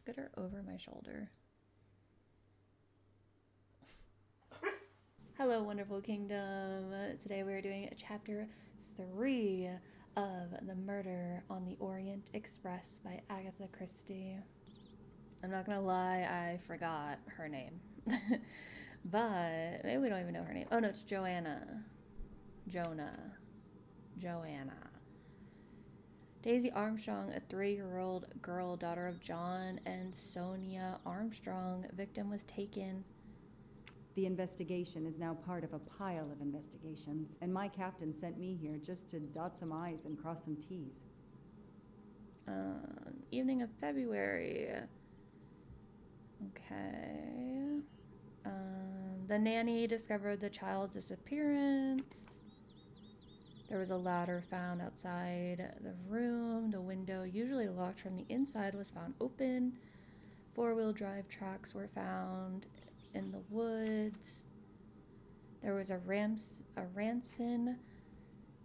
at her over my shoulder. Hello, wonderful kingdom. Today we're doing chapter 3 of The Murder on the Orient Express by Agatha Christie. I'm not gonna lie, I forgot her name. But maybe we don't even know her name. Oh no, it's Joanna. Joanna. Daisy Armstrong, a 3-year-old girl, daughter of John and Sonia Armstrong. Victim was taken. The investigation is now part of a pile of investigations, and my captain sent me here just to dot some I's and cross some T's. Evening of February. Okay. The nanny discovered the child's disappearance. There was a ladder found outside the room. The window, usually locked from the inside, was found open. 4-wheel drive tracks were found in the woods. There was a ransom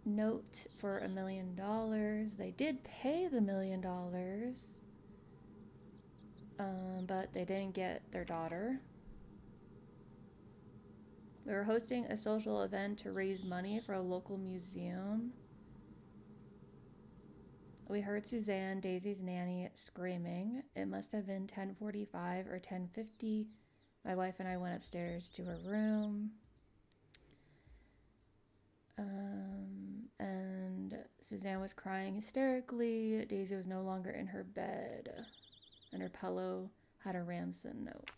note for $1 million. They did pay the $1 million, but they didn't get their daughter. They were hosting a social event to raise money for a local museum. We heard Suzanne, Daisy's nanny, screaming. It must have been 10:45 or 10:50. My wife and I went upstairs to her room. And Suzanne was crying hysterically. Daisy was no longer in her bed, and her pillow had a ransom note.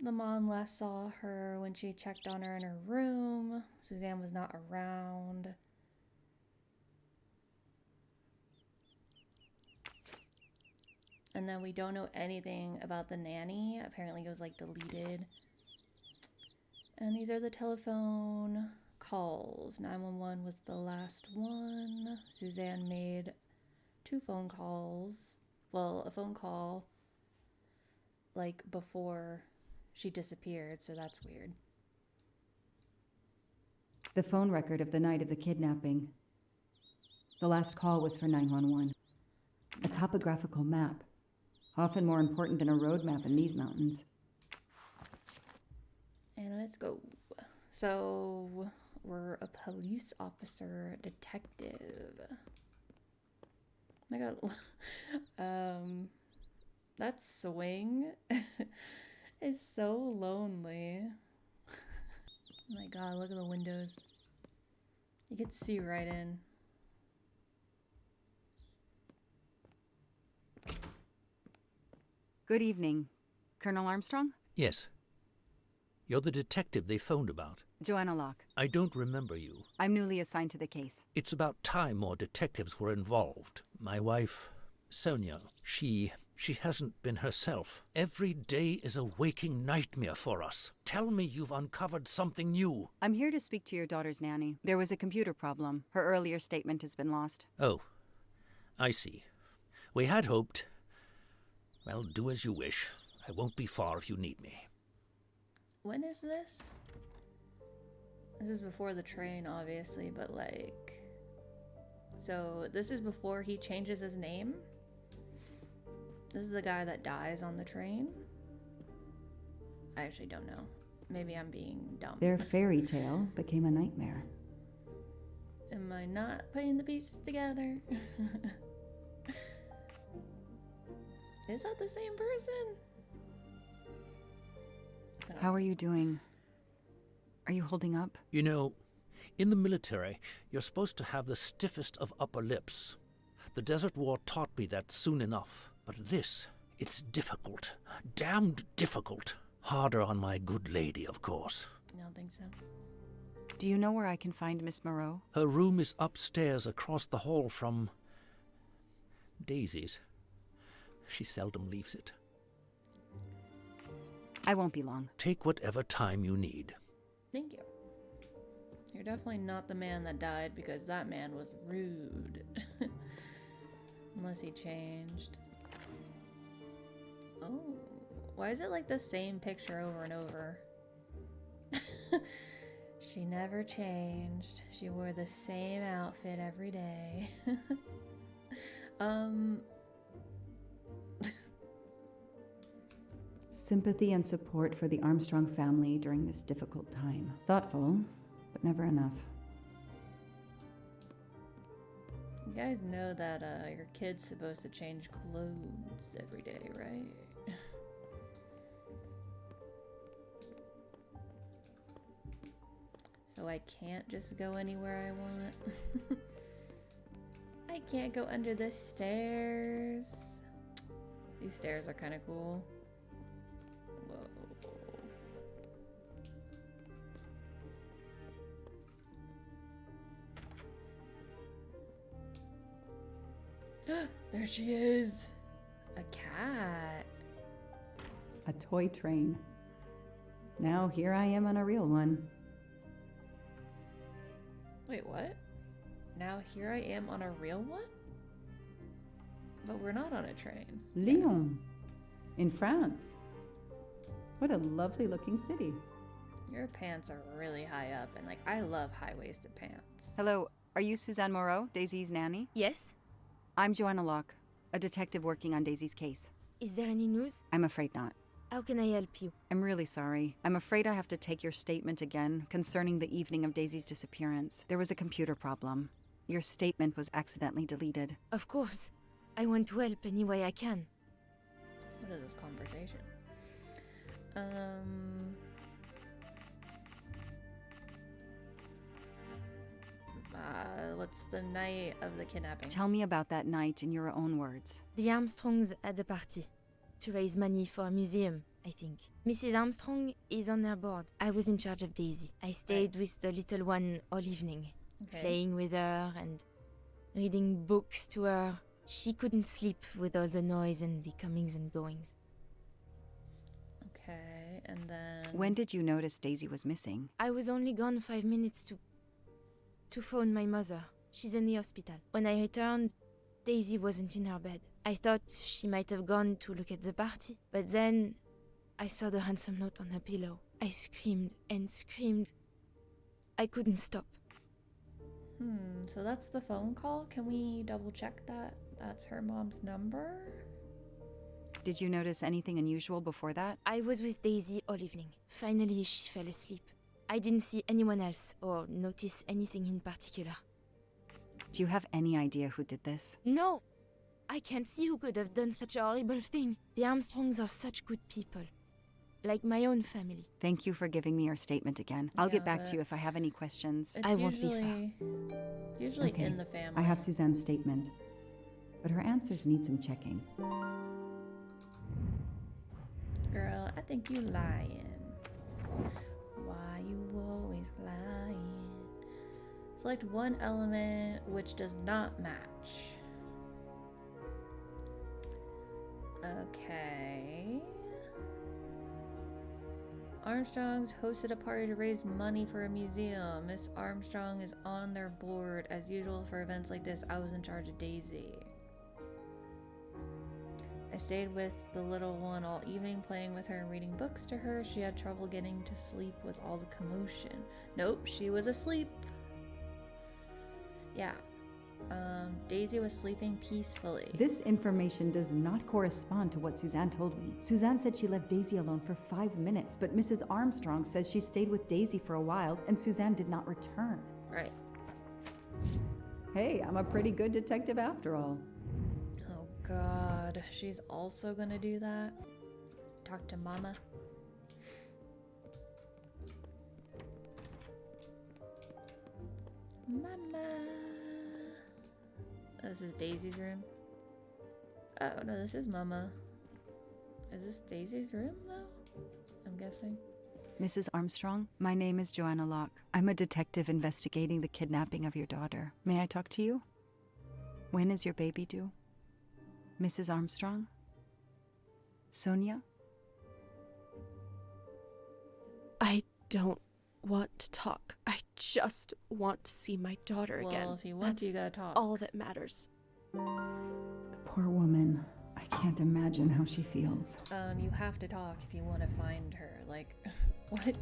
The mom last saw her when she checked on her in her room. Suzanne was not around. And then we don't know anything about the nanny. Apparently it was like deleted. And these are the telephone calls. 911 was the last one. Suzanne made 2 phone calls. Well, a phone call like before she disappeared, so that's weird. The phone record of the night of the kidnapping. The last call was for 911. A topographical map, often more important than a road map in these mountains. And let's go. So, we're a police officer detective. Oh my god. That swing is so lonely. Oh my god, look at the windows. You can see right in. Good evening. Colonel Armstrong? Yes. You're the detective they phoned about. Joanna Locke. I don't remember you. I'm newly assigned to the case. It's about time more detectives were involved. My wife, Sonia, she hasn't been herself. Every day is a waking nightmare for us. Tell me you've uncovered something new. I'm here to speak to your daughter's nanny. There was a computer problem. Her earlier statement has been lost. Oh, I see. We had hoped. Well, do as you wish. I won't be far if you need me. When is this? This is before the train, obviously, but like... So, this is before he changes his name? This is the guy that dies on the train? I actually don't know. Maybe I'm being dumb. Their fairy tale became a nightmare. Am I not putting the pieces together? Is that the same person? How are you doing? Are you holding up? You know, in the military, you're supposed to have the stiffest of upper lips. The Desert War taught me that soon enough. But this, it's difficult. Damned difficult. Harder on my good lady, of course. I don't think so. Do you know where I can find Miss Moreau? Her room is upstairs across the hall from Daisy's. She seldom leaves it. I won't be long. Take whatever time you need. Thank you. You're definitely not the man that died, because that man was rude. Unless he changed. Oh, why is it like the same picture over and over? She never changed. She wore the same outfit every day. Um, Sympathy and support for the Armstrong family during this difficult time. Thoughtful, but never enough. you guys know that your kid's supposed to change clothes every day, right? So I can't just go anywhere I want. I can't go under the stairs. These stairs are kind of cool. Whoa. There she is. A cat. A toy train. Now here I am on a real one. Wait, what? Now here I am on a real one? But we're not on a train. Lyon, in France. What a lovely looking city. Your pants are really high up, and like, I love high-waisted pants. Hello, are you Suzanne Moreau, Daisy's nanny? Yes? I'm Joanna Locke, a detective working on Daisy's case. Is there any news? I'm afraid not. How can I help you? I'm really sorry. I'm afraid I have to take your statement again concerning the evening of Daisy's disappearance. There was a computer problem. Your statement was accidentally deleted. Of course. I want to help any way I can. What is this conversation? What's the night of the kidnapping? Tell me about that night in your own words. The Armstrongs had a party to raise money for a museum, I think. Mrs. Armstrong is on her board. I was in charge of Daisy. I stayed with the little one all evening, playing with her and reading books to her. She couldn't sleep with all the noise and the comings and goings. Okay, and then... When did you notice Daisy was missing? I was only gone 5 minutes to phone my mother. She's in the hospital. When I returned, Daisy wasn't in her bed. I thought she might have gone to look at the party, but then I saw the ransom note on her pillow. I screamed and screamed. I couldn't stop. So that's the phone call? Can we double check that? That's her mom's number? Did you notice anything unusual before that? I was with Daisy all evening. Finally, she fell asleep. I didn't see anyone else or notice anything in particular. Do you have any idea who did this? No! I can't see who could have done such a horrible thing. The Armstrongs are such good people. Like my own family. Thank you for giving me your statement again. I'll get back but to you if I have any questions. It's I won't be far. It's usually Okay, in the family. I have Suzanne's statement, but her answers need some checking. Girl, I think you lying. Why you always lying? Select one element which does not match. Okay. Armstrong's hosted a party to raise money for a museum. Miss Armstrong is on their board. As usual for events like this, I was in charge of Daisy. I stayed with the little one all evening, playing with her and reading books to her. She had trouble getting to sleep with all the commotion. Nope, she was asleep. Yeah. Daisy was sleeping peacefully. This information does not correspond to what Suzanne told me. Suzanne said she left Daisy alone for 5 minutes, but Mrs. Armstrong says she stayed with Daisy for a while and Suzanne did not return. Right. Hey, I'm a pretty good detective after all. Oh God, she's also gonna do that? Talk to Mama. Mama. Oh, this is Daisy's room. Oh no, this is Mama. Is this Daisy's room though? I'm guessing. Mrs. Armstrong, my name is Joanna Locke. I'm a detective investigating the kidnapping of your daughter. May I talk to you? When is your baby due? Mrs. Armstrong? Sonia? I don't want to talk. I just want to see my daughter again. Well, if you want to, you gotta talk. All that matters. The poor woman. I can't imagine how she feels. You have to talk if you want to find her. Like, what?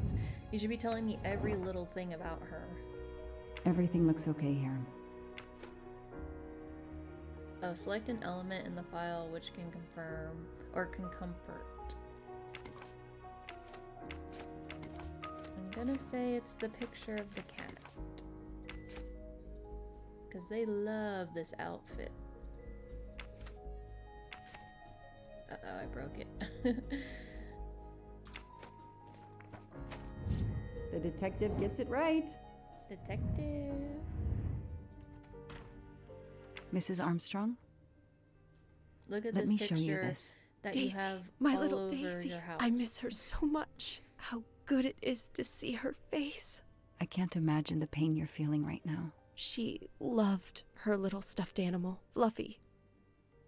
You should be telling me every little thing about her. Everything looks okay here. Oh, select an element in the file which can confirm or can comfort. I'm gonna say it's the picture of the cat. Because they love this outfit. Uh-oh, I broke it. The detective gets it right. Detective. Mrs. Armstrong, Look at let this me picture show you this. that Daisy, you have my all little over Daisy. your house. I miss her so much. How good it is to see her face. I can't imagine the pain you're feeling right now. She loved her little stuffed animal, Fluffy.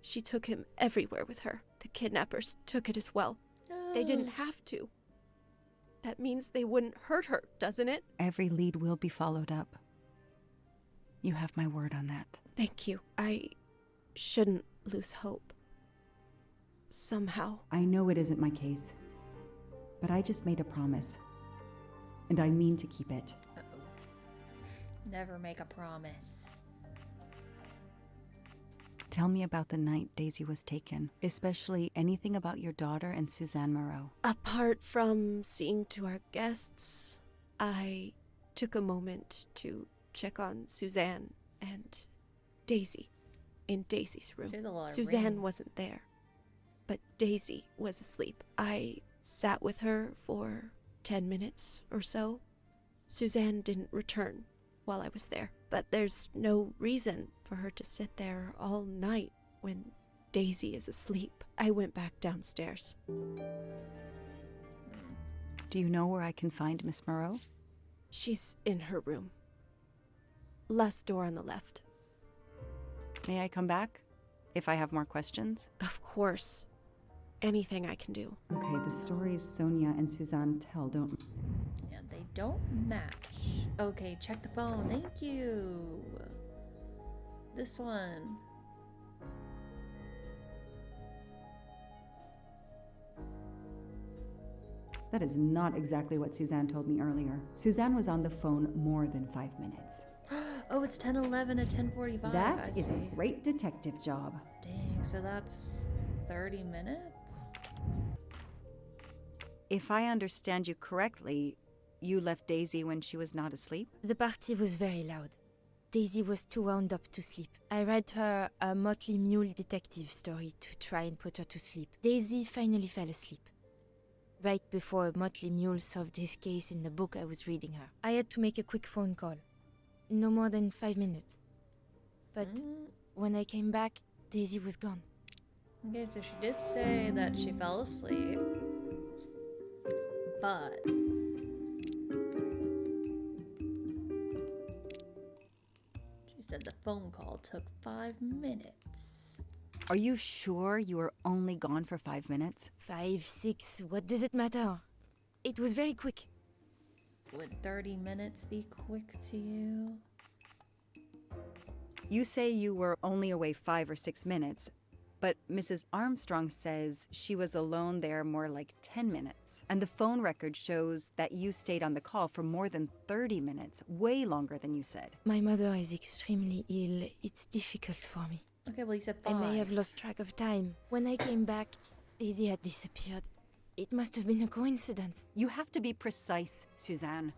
She took him everywhere with her. The kidnappers took it as well. They didn't have to. That means they wouldn't hurt her, doesn't it? Every lead will be followed up. You have my word on that. Thank you. I shouldn't lose hope. Somehow. I know it isn't my case, but I just made a promise, and I mean to keep it. Uh-oh. Never make a promise. Tell me about the night Daisy was taken, especially anything about your daughter and Suzanne Moreau. Apart from seeing to our guests, I took a moment to check on Suzanne and Daisy in Daisy's room. There's a lot of Suzanne rings. wasn't there, but Daisy was asleep. I sat with her for 10 minutes or so. Suzanne didn't return while I was there, but there's no reason for her to sit there all night when Daisy is asleep. I went back downstairs. Do you know where I can find Miss Moreau? She's in her room. Last door on the left. May I come back if I have more questions? Of course. Anything I can do. Okay, the stories Sonia and Suzanne tell don't... Yeah, they don't match. Okay, check the phone. Thank you. This one. That is not exactly what Suzanne told me earlier. Suzanne was on the phone more than 5 minutes. Oh, it's 10:11 at 10:45. That I is see. a great detective job. Dang, so that's 30 minutes? If I understand you correctly, you left Daisy when she was not asleep? The party was very loud. Daisy was too wound up to sleep. I read her a Motley Mule detective story to try and put her to sleep. Daisy finally fell asleep. Right before Motley Mule solved his case in the book I was reading her. I had to make a quick phone call. No more than 5 minutes. But when I came back, Daisy was gone. Okay, so she did say that she fell asleep. But she said the phone call took 5 minutes. Are you sure you were only gone for 5 minutes? 5, 6, what does it matter? It was very quick. Would 30 minutes be quick to you? You say you were only away 5 or 6 minutes, but Mrs. Armstrong says she was alone there more like 10 minutes. And the phone record shows that you stayed on the call for more than 30 minutes, way longer than you said. My mother is extremely ill. It's difficult for me. Okay, well, you said I 5. may have lost track of time. When I came back, Daisy had disappeared. It must have been a coincidence. You have to be precise, Suzanne.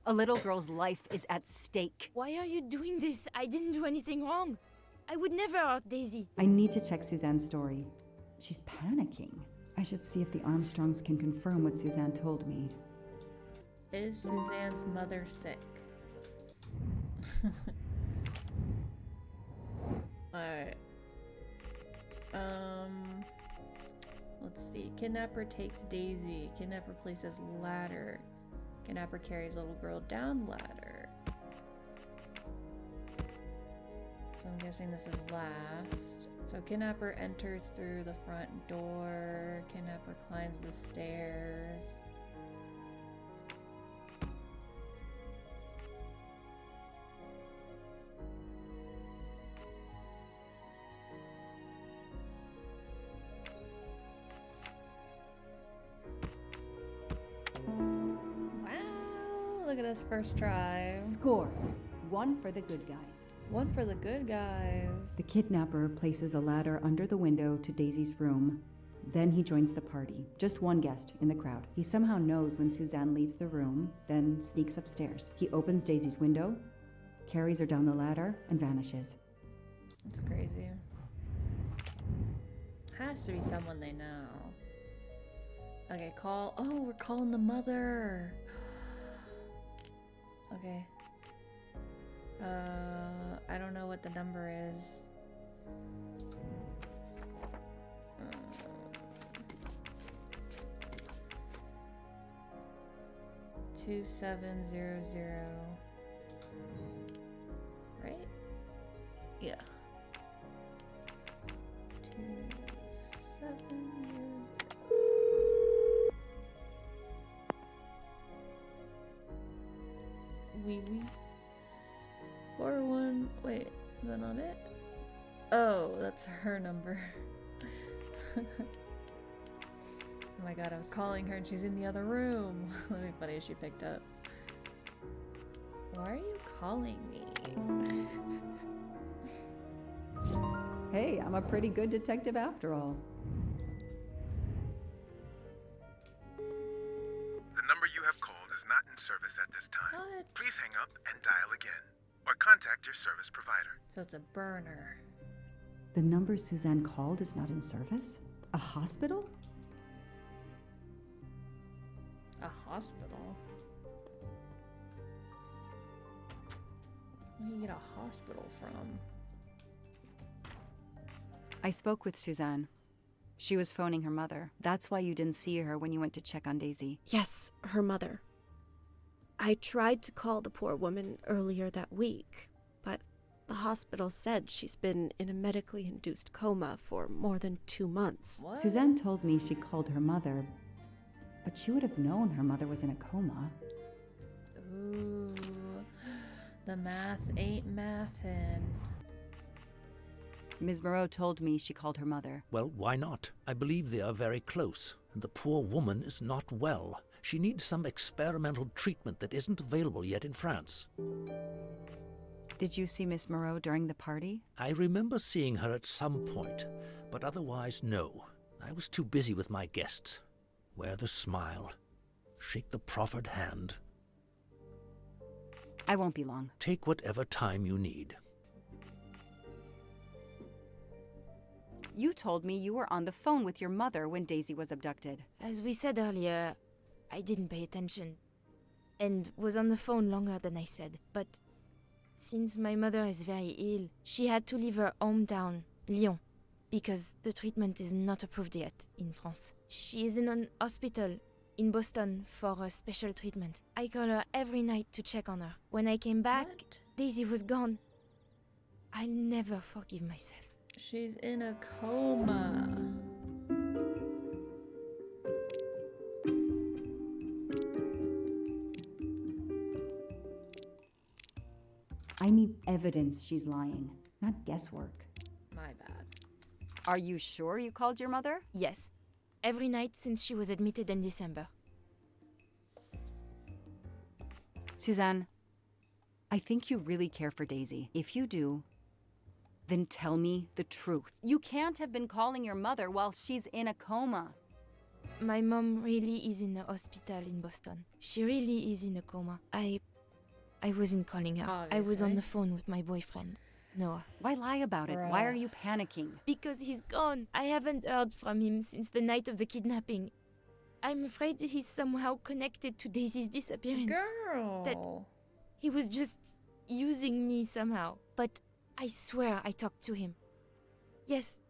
A little girl's life is at stake. Why are you doing this? I didn't do anything wrong. I would never hurt Daisy. I need to check Suzanne's story. She's panicking. I should see if the Armstrongs can confirm what Suzanne told me. Is Suzanne's mother sick? Alright. Let's see. Kidnapper takes Daisy. Kidnapper places ladder. Kidnapper carries little girl down ladder. So I'm guessing this is last. So kidnapper enters through the front door. Kidnapper climbs the stairs. Wow, look at us first try. Score. 1 for the good guys. One for the good guys. The kidnapper places a ladder under the window to Daisy's room. Then he joins the party. Just one guest in the crowd. He somehow knows when Suzanne leaves the room, then sneaks upstairs. He opens Daisy's window, carries her down the ladder, and vanishes. It's crazy. Has to be someone they know. Okay, call. Oh, we're calling the mother. Okay. I don't know what the number is. 2700. Right? Yeah. 2700. Wee wee. 41. Wait, is that not it? Oh, that's her number. Oh my god, I was calling her and she's in the other room. That'd be funny if she picked up. Why are you calling me? Hey, I'm a pretty good detective after all. The number you have called is not in service at this time. What? Please hang up and dial again, or contact your service provider. So it's a burner. The number Suzanne called is not in service? A hospital? A hospital? Where do you get a hospital from? I spoke with Suzanne. She was phoning her mother. That's why you didn't see her when you went to check on Daisy. Yes, her mother. I tried to call the poor woman earlier that week, but the hospital said she's been in a medically induced coma for more than 2 months. What? Suzanne told me she called her mother, but she would have known her mother was in a coma. Ooh. The math ain't mathin'. Ms. Moreau told me she called her mother. Well, why not? I believe they are very close, and the poor woman is not well. She needs some experimental treatment that isn't available yet in France. Did you see Miss Moreau during the party? I remember seeing her at some point, but otherwise, no. I was too busy with my guests. Wear the smile. Shake the proffered hand. I won't be long. Take whatever time you need. You told me you were on the phone with your mother when Daisy was abducted. As we said earlier, I didn't pay attention and was on the phone longer than I said. But since my mother is very ill, she had to leave her hometown, Lyon, because the treatment is not approved yet in France. She is in an hospital in Boston for a special treatment. I call her every night to check on her. When I came back, What? Daisy was gone. I'll never forgive myself. She's in a coma. I need evidence she's lying, not guesswork. My bad. Are you sure you called your mother? Yes, every night since she was admitted in December. Suzanne, I think you really care for Daisy. If you do, then tell me the truth. You can't have been calling your mother while she's in a coma. My mom really is in a hospital in Boston. She really is in a coma. I wasn't calling her. I was on Obviously. the phone with my boyfriend, Noah. Why lie about it? Why are you panicking? Because he's gone. I haven't heard from him since the night of the kidnapping. I'm afraid he's somehow connected to Daisy's disappearance. Girl. He was just using me somehow. But I swear I talked to him. Yes,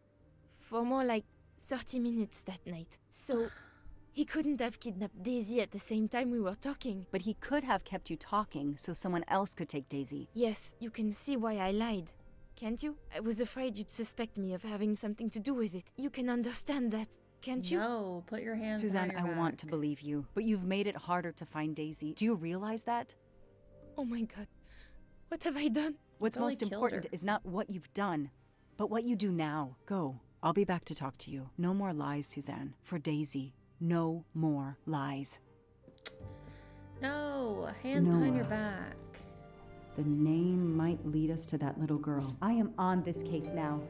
for more like 30 minutes that night. So he couldn't have kidnapped Daisy at the same time we were talking. But he could have kept you talking so someone else could take Daisy. Yes, you can see why I lied. Can't you? I was afraid you'd suspect me of having something to do with it. You can understand that, can't you? No, put your hands Suzanne, behind I your want to back. believe you, but you've made it harder to find Daisy. Do you realize that? Oh my god. What have I done? What's only most killed important her. is not what you've done, but what you do now. Go. I'll be back to talk to you. No more lies, Suzanne. For Daisy. No more lies. No, hands behind your Noah. back. The name might lead us to that little girl. I am on this case now,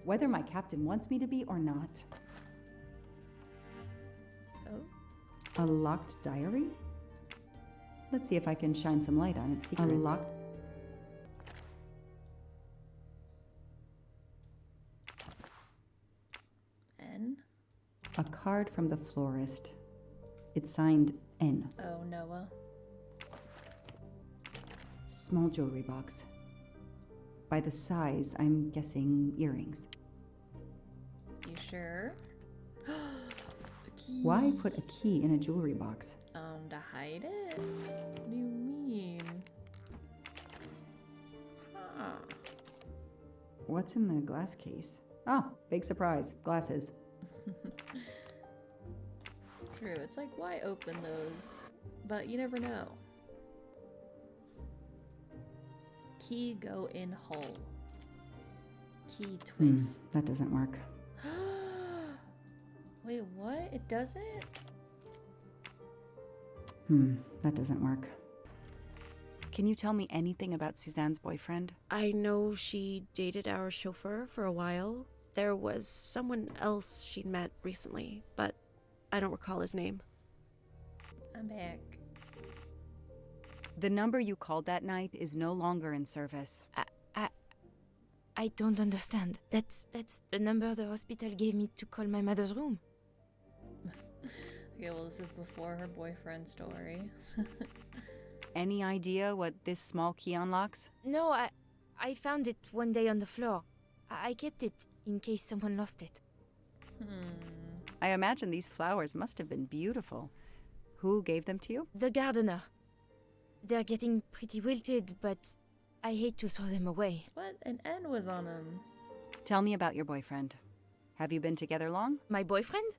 whether my captain wants me to be or not. Oh. A locked diary? Let's see if I can shine some light on its secrets. A locked... N? A card from the florist. It's signed N. Oh, Noah. Small jewelry box. By the size, I'm guessing earrings. You sure? A key. Why put a key in a jewelry box? To hide it? What do you mean? Huh. What's in the glass case? Oh, big surprise. Glasses. True, it's like, why open those? But you never know. Key go in hole. Key twist. That doesn't work. Wait, what? It doesn't? That doesn't work. Can you tell me anything about Suzanne's boyfriend? I know she dated our chauffeur for a while. There was someone else she'd met recently, but I don't recall his name. I'm back. The number you called that night is no longer in service. I don't understand. That's the number the hospital gave me to call my mother's room. Okay, well, this is before her boyfriend story. Any idea what this small key unlocks? No, I found it one day on the floor. I kept it in case someone lost it. I imagine these flowers must have been beautiful. Who gave them to you? The gardener. They're getting pretty wilted, but I hate to throw them away. What? An N was on him. Tell me about your boyfriend. Have you been together long? My boyfriend?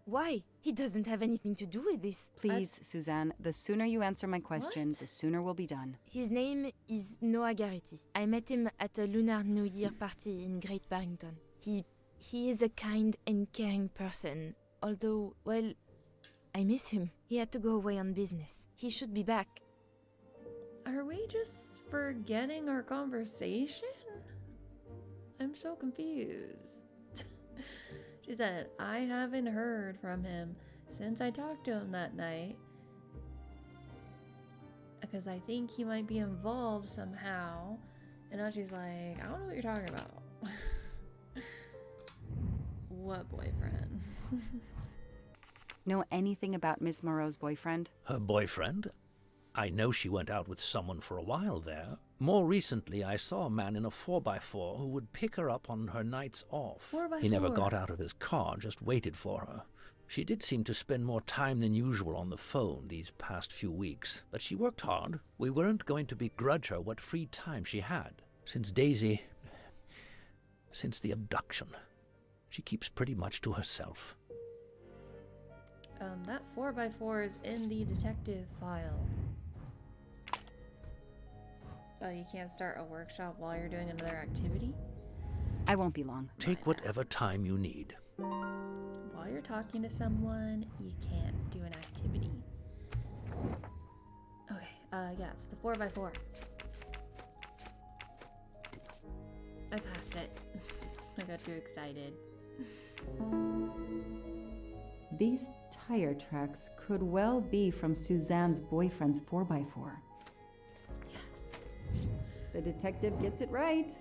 Why? He doesn't have anything to do with this. Please, Suzanne, the sooner you answer my question, What? the sooner we'll be done. His name is Noah Garrity. I met him at a Lunar New Year party in Great Barrington. He is a kind and caring person, although, well, I miss him. He had to go away on business. He should be back. Are we just forgetting our conversation? I'm so confused. She said, I haven't heard from him since I talked to him that night. Because I think he might be involved somehow. And now she's like, I don't know what you're talking about. What boyfriend? Know anything about Miss Moreau's boyfriend? Her boyfriend? I know she went out with someone for a while there. More recently, I saw a man in a 4x4 who would pick her up on her nights off. 4x4? He never got out of his car, just waited for her. She did seem to spend more time than usual on the phone these past few weeks, but she worked hard. We weren't going to begrudge her what free time she had. Since the abduction, she keeps pretty much to herself. That 4x4 is in the detective file. Oh, you can't start a workshop while you're doing another activity? I won't be long. Take whatever time you need. While you're talking to someone, you can't do an activity. Okay, yeah, it's the 4x4. I passed it. I got too excited. These tire tracks could well be from Suzanne's boyfriend's 4x4. Yes. The detective gets it right.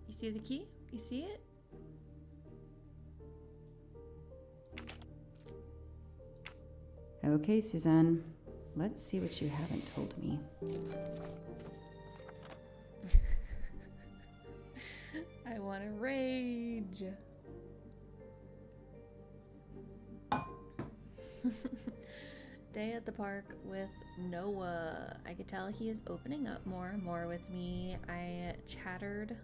You see the key? You see it? Okay, Suzanne. Let's see what you haven't told me. I want to rage. Day at the park with Noah. I could tell he is opening up more and more with me. I chattered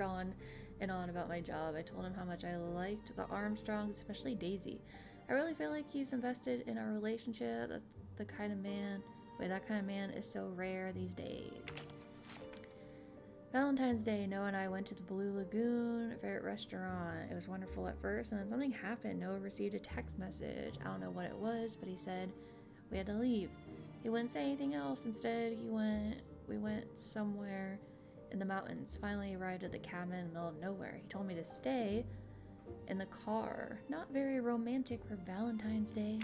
on and on about my job. I told him how much I liked the Armstrongs, especially Daisy. I really feel like he's invested in our relationship. That's the kind of man. Wait, that kind of man is so rare these days. Valentine's Day, Noah and I went to the Blue Lagoon favorite restaurant. It was wonderful at first, and then something happened. Noah received a text message. I don't know what it was, but he said, We had to leave. He wouldn't say anything else. Instead, we went somewhere in the mountains. Finally arrived at the cabin in the middle of nowhere. He told me to stay in the car. Not very romantic for Valentine's Day.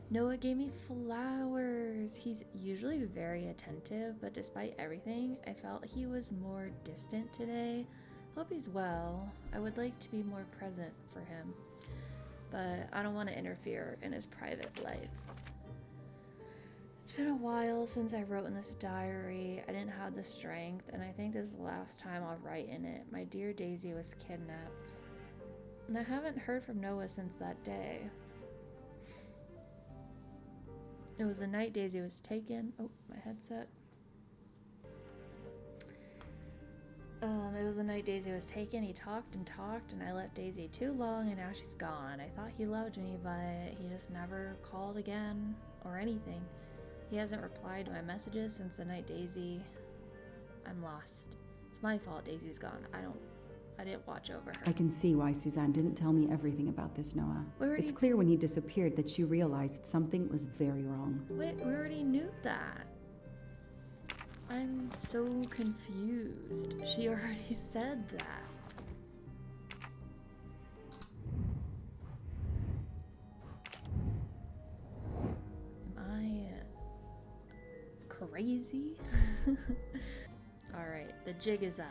Noah gave me flowers. He's usually very attentive, but despite everything, I felt he was more distant today. Hope he's well. I would like to be more present for him, but I don't want to interfere in his private life. It's been a while since I wrote in this diary. I didn't have the strength, and I think this is the last time I'll write in it. My dear Daisy was kidnapped, and I haven't heard from Noah since that day. It was the night Daisy was taken. Oh, my headset. It was the night Daisy was taken. He talked and talked, and I left Daisy too long, and now she's gone. I thought he loved me, but he just never called again or anything. He hasn't replied to my messages since the night Daisy... I'm lost. It's my fault Daisy's gone. I didn't watch over her. I can see why Suzanne didn't tell me everything about this, Noah. It's clear when he disappeared that she realized something was very wrong. Wait, we already knew that. I'm so confused. She already said that. Am I crazy? Alright, the jig is up.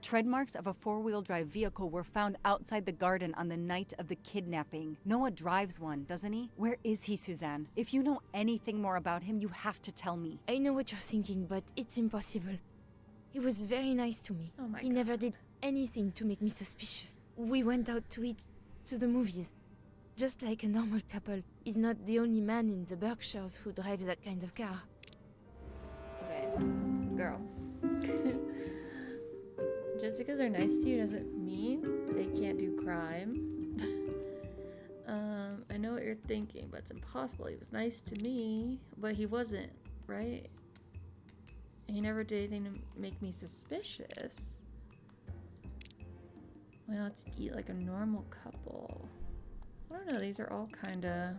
Tread marks of a four-wheel drive vehicle were found outside the garden on the night of the kidnapping. Noah drives one, doesn't he? Where is he, Suzanne? If you know anything more about him, you have to tell me. I know what you're thinking, but it's impossible. He was very nice to me. Oh my He God. never did anything to make me suspicious. We went out to eat, to the movies. Just like a normal couple. He's not the only man in the Berkshires who drives that kind of car. Okay, girl. Just because they're nice to you doesn't mean they can't do crime. I know what you're thinking, but it's impossible. He was nice to me, but he wasn't, right? He never did anything to make me suspicious. Well, let's eat like a normal couple. I don't know, these are all kind of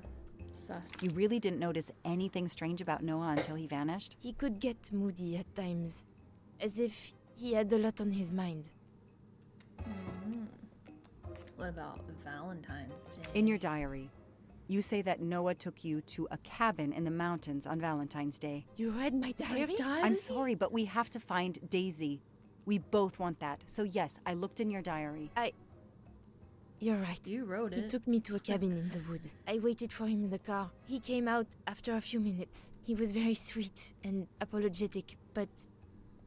sus. You really didn't notice anything strange about Noah until he vanished? He could get moody at times, as if he had a lot on his mind. What about Valentine's Day? In your diary, you say that Noah took you to a cabin in the mountains on Valentine's Day. You read my diary? I'm sorry, but we have to find Daisy. We both want that. So yes, I looked in your diary. You're right. You wrote He it. took me to a cabin in the woods. I waited for him in the car. He came out after a few minutes. He was very sweet and apologetic, but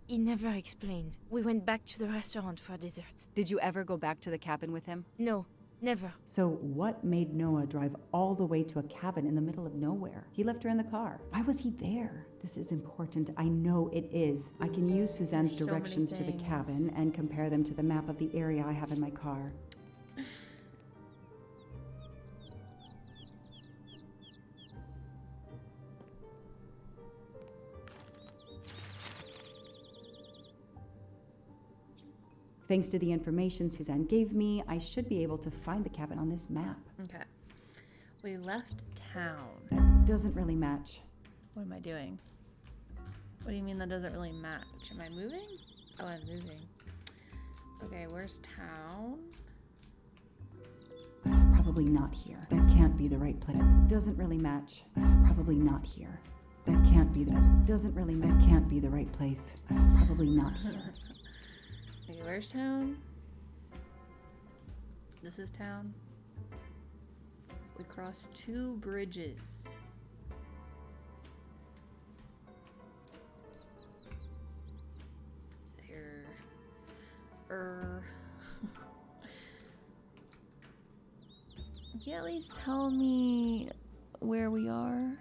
he never explained. We went back to the restaurant for dessert. Did you ever go back to the cabin with him? No, never. So what made Noah drive all the way to a cabin in the middle of nowhere? He left her in the car. Why was he there? This is important. I know it is. I can use Suzanne's There's so many directions to the things. cabin and compare them to the map of the area I have in my car. Thanks to the information Suzanne gave me, I should be able to find the cabin on this map. Okay. We left town. That doesn't really match. What am I doing? What do you mean that doesn't really match? Am I moving? Oh, I'm moving. Okay, where's town? Probably not here. That can't be the right place. That doesn't really match. Probably not here. That can't be that. Doesn't really. That can't be the right place. Probably not here. Okay, where's town? This is town. We crossed 2 bridges. Here. Can you at least tell me where we are?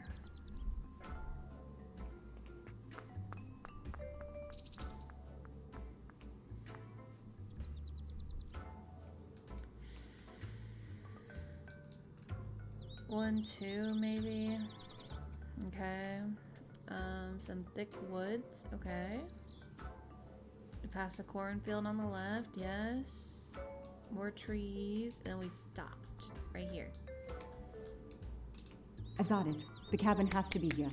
One, two, maybe. Okay. Some thick woods. Okay. We passed a cornfield on the left. Yes. More trees. And we stopped right here. I've got it. The cabin has to be here.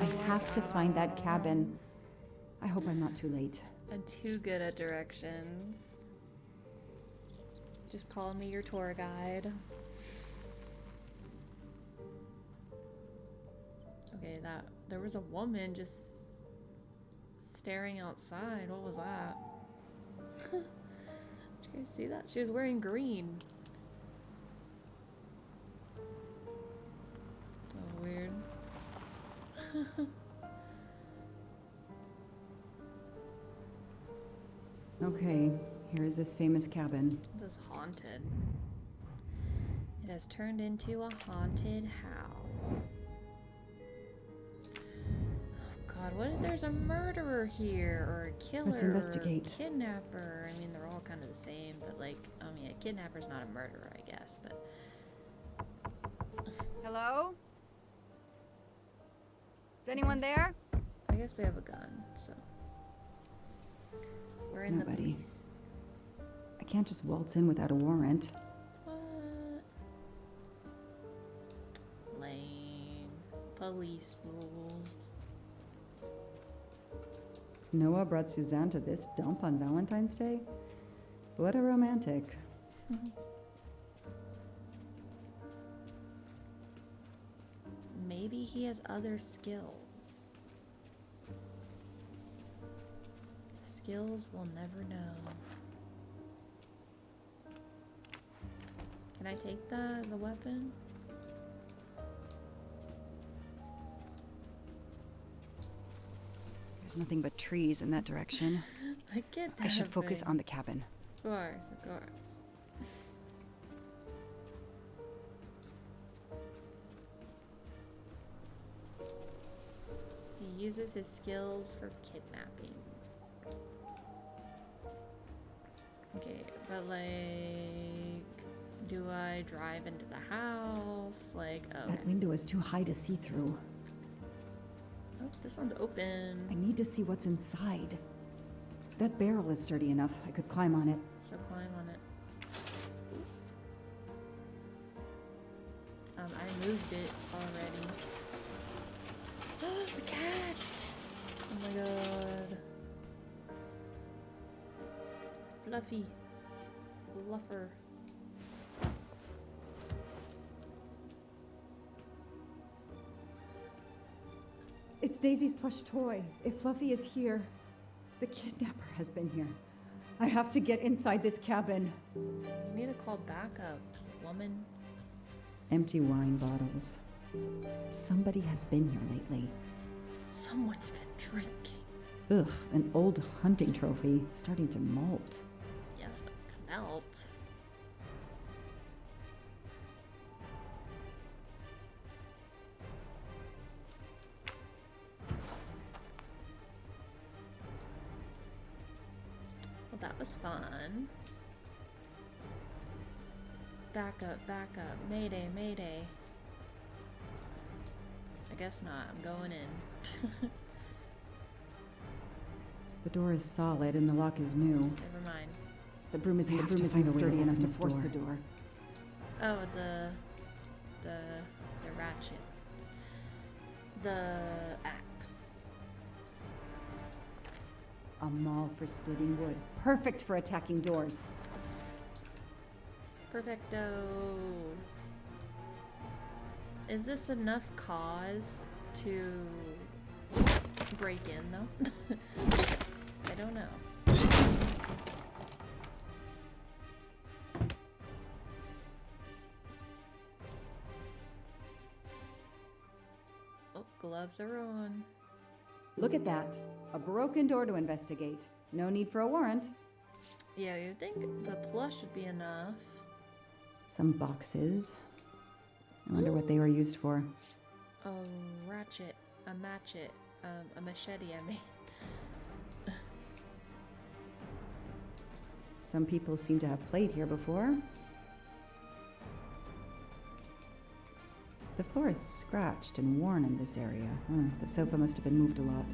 I have to find that cabin. I hope I'm not too late. I'm too good at directions. Just call me your tour guide. Okay, there was a woman just staring outside. What was that? Did you guys see that? She was wearing green. Oh, weird. Okay, here is this famous cabin. This is haunted. It has turned into a haunted house. Oh god, what if there's a murderer here? Or a killer? Let's investigate. Or a kidnapper? I mean, they're all kind of the same, but like, I mean, a kidnapper's not a murderer, I guess, but... Hello? Is anyone there? I guess we have a gun, so... We're in the Nobody. police. I can't just waltz in without a warrant. What? Lame. Police rules. Noah brought Suzanne to this dump on Valentine's Day? What a romantic. Maybe he has other skills. Skills we'll never know. Can I take that as a weapon? There's nothing but trees in that direction. I should focus on the cabin. Of course, of course. He uses his skills for kidnapping. Okay, but like, do I drive into the house? Like, oh, That window is too high to see through. oh, this one's open. I need to see what's inside. That barrel is sturdy enough. I could climb on it. So climb on it. I moved it already. The cat! Oh my god. Fluffy. Fluffer. It's Daisy's plush toy. If Fluffy is here, the kidnapper has been here. I have to get inside this cabin. You need to call backup, woman. Empty wine bottles. Somebody has been here lately. Someone's been drinking. Ugh, an old hunting trophy starting to molt. Yeah, melt. Well, that was fun. Back up, mayday, mayday. I guess not, I'm going in. The door is solid and the lock is new. Never mind. The broom isn't sturdy enough to force the door. Oh, the ratchet. The axe. A maul for splitting wood. Perfect for attacking doors. Perfecto. Is this enough cause to break in, though? I don't know. Oh, gloves are on. Look at that. A broken door to investigate. No need for a warrant. Yeah, you'd think the plush would be enough. Some boxes. I wonder what they were used for. A ratchet, a matchet, a machete, I mean. Some people seem to have played here before. The floor is scratched and worn in this area. The sofa must have been moved a lot.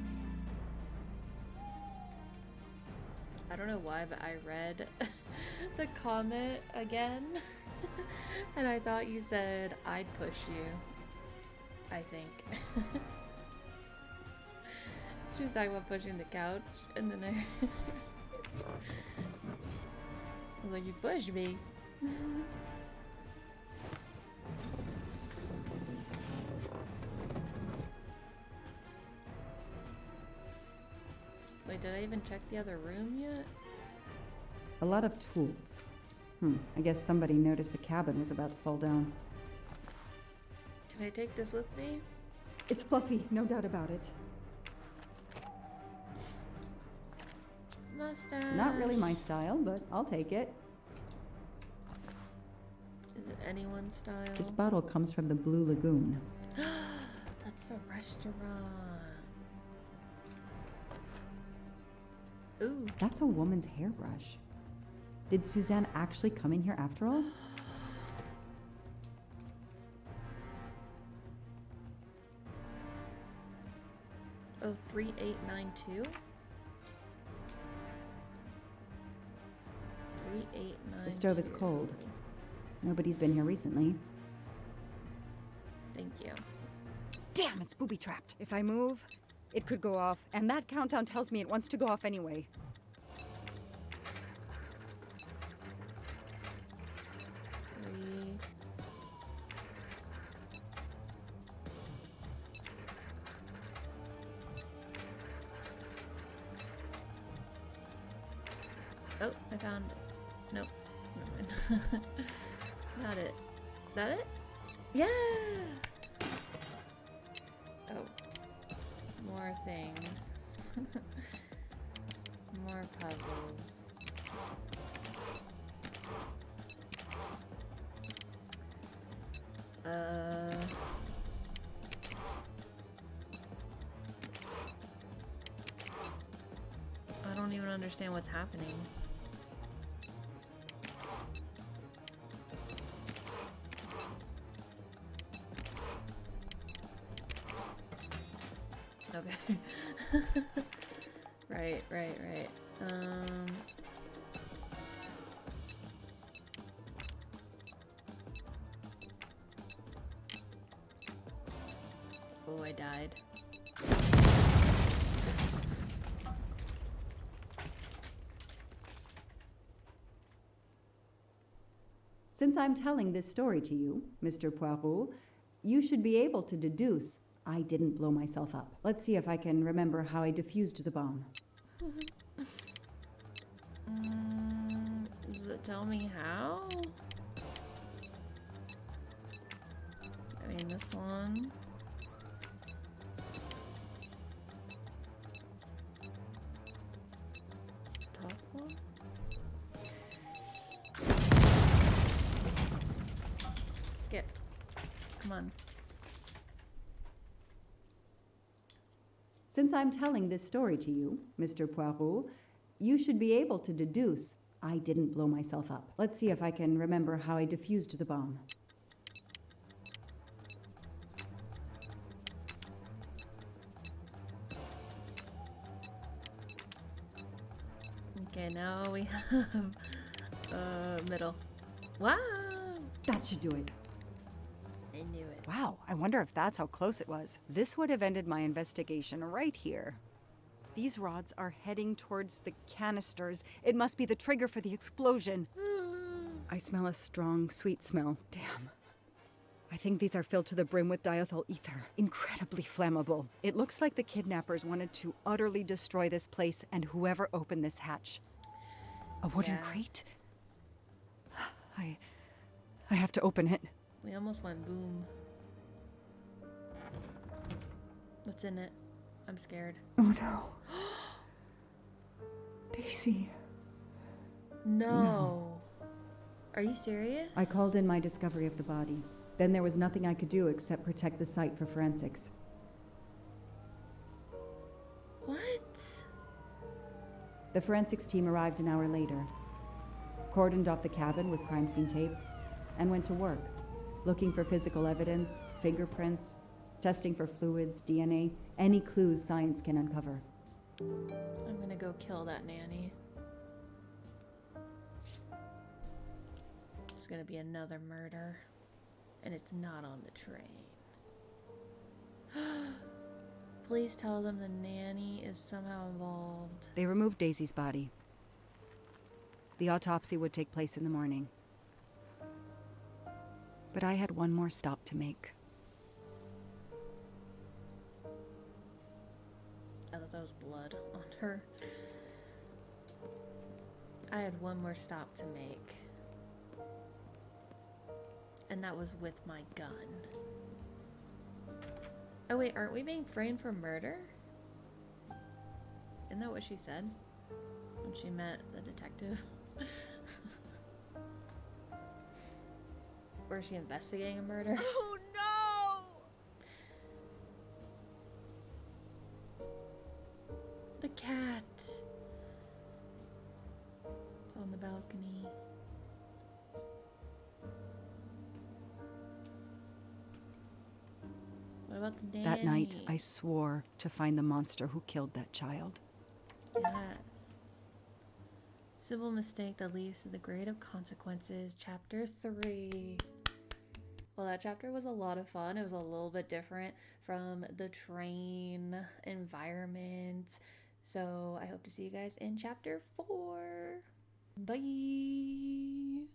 I don't know why, but I read the comment again. And I thought you said, I'd push you. I think. She was talking about pushing the couch, and then I was like, you pushed me. Wait, did I even check the other room yet? A lot of tools. I guess somebody noticed the cabin was about to fall down. Can I take this with me? It's fluffy, no doubt about it. Mustache. Not really my style, but I'll take it. Is it anyone's style? This bottle comes from the Blue Lagoon. That's the restaurant. Ooh. That's a woman's hairbrush. Did Suzanne actually come in here after all? Oh, 3892? 3892. The stove is cold. Nobody's been here recently. Thank you. Damn, it's booby-trapped. If I move, it could go off, and that countdown tells me it wants to go off anyway. Three. Oh, I found it. Nope. Never mind. Not it. Is that it? Yeah! Oh. More things. More puzzles. I don't even understand what's happening. Okay. Right. Oh, I died. Since I'm telling this story to you, Mr. Poirot, you should be able to deduce I didn't blow myself up. Let's see if I can remember how I defused the bomb. Does it tell me how? I mean, this one. Top one? Skip. Come on. Since I'm telling this story to you, Mr. Poirot, you should be able to deduce I didn't blow myself up. Let's see if I can remember how I defused the bomb. Okay, now we have middle. Wow! That should do it. I knew it. Wow, I wonder if that's how close it was. This would have ended my investigation right here. These rods are heading towards the canisters. It must be the trigger for the explosion. I smell a strong, sweet smell. Damn. I think these are filled to the brim with diethyl ether. Incredibly flammable. It looks like the kidnappers wanted to utterly destroy this place and whoever opened this hatch. A wooden crate? I have to open it. We almost went boom. What's in it? I'm scared. Oh no. Daisy. No. Are you serious? I called in my discovery of the body. Then there was nothing I could do except protect the site for forensics. What? The forensics team arrived an hour later, cordoned off the cabin with crime scene tape, and went to work, looking for physical evidence, fingerprints, testing for fluids, DNA, any clues science can uncover. I'm gonna go kill that nanny. It's gonna be another murder. And it's not on the train. Please tell them the nanny is somehow involved. They removed Daisy's body. The autopsy would take place in the morning. But I had one more stop to make. I thought that was blood on her. I had one more stop to make. And that was with my gun. Oh wait, aren't we being framed for murder? Isn't that what she said when she met the detective? Or is she investigating a murder? Oh no! The cat! It's on the balcony. What about the nanny? That night, I swore to find the monster who killed that child. Yes. Simple mistake that leads to the grave consequences. Chapter 3. Well, that chapter was a lot of fun. It was a little bit different from the train environment. So I hope to see you guys in chapter 4. Bye.